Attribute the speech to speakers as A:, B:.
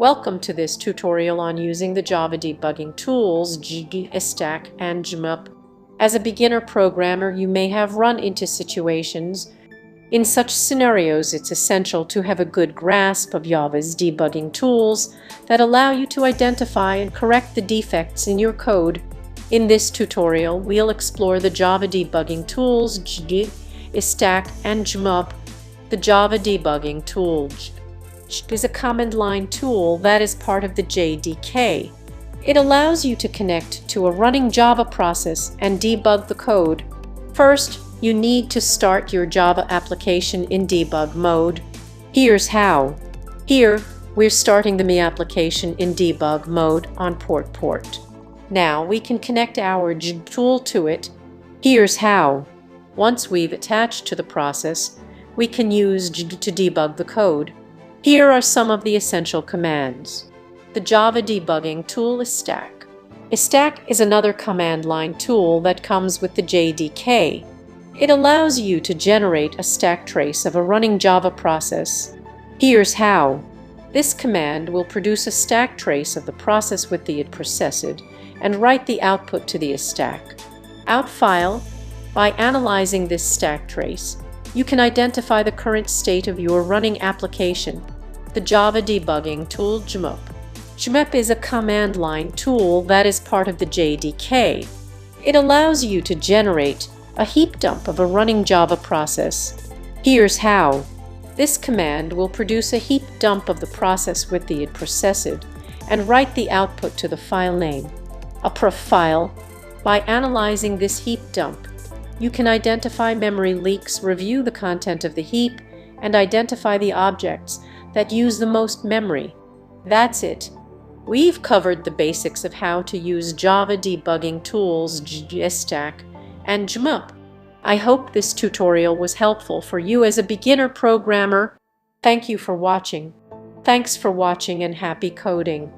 A: Welcome to this tutorial on using the Java debugging tools jstack and jmap. As a beginner programmer, you may have run into situations. In such scenarios, it's essential to have a good grasp of Java's debugging tools that allow you to identify and correct the defects in your code. In this tutorial, we'll explore the Java debugging tools jstack and jmap. The Java debugging tool is a command line tool that is part of the JDK. It allows you to connect to a running Java process and debug the code. First, you need to start your Java application in debug mode. Here's how. Here, we're starting the Me application in debug mode on port. Now we can connect our tool to it. Here's how. Once we've attached to the process, we can use to debug the code. Here are some of the essential commands. The Java debugging tool is stack. Stack is another command line tool that comes with the JDK. It allows you to generate a stack trace of a running Java process. Here's how. This command will produce a stack trace of the process with the processed and write the output to the stack out file. By analyzing this stack trace, you can identify the current state of your running application. The Java debugging tool jmap. Jmap is a command line tool that is part of the JDK. It allows you to generate a heap dump of a running Java process. Here's how. This command will produce a heap dump of the process with the processed and write the output to the file name, a prof file. By analyzing this heap dump, you can identify memory leaks, review the content of the heap, and identify the objects that use the most memory. That's it. We've covered the basics of how to use Java debugging tools jstack and jmap. I hope this tutorial was helpful for you as a beginner programmer. Thank you for watching. Thanks for watching and happy coding.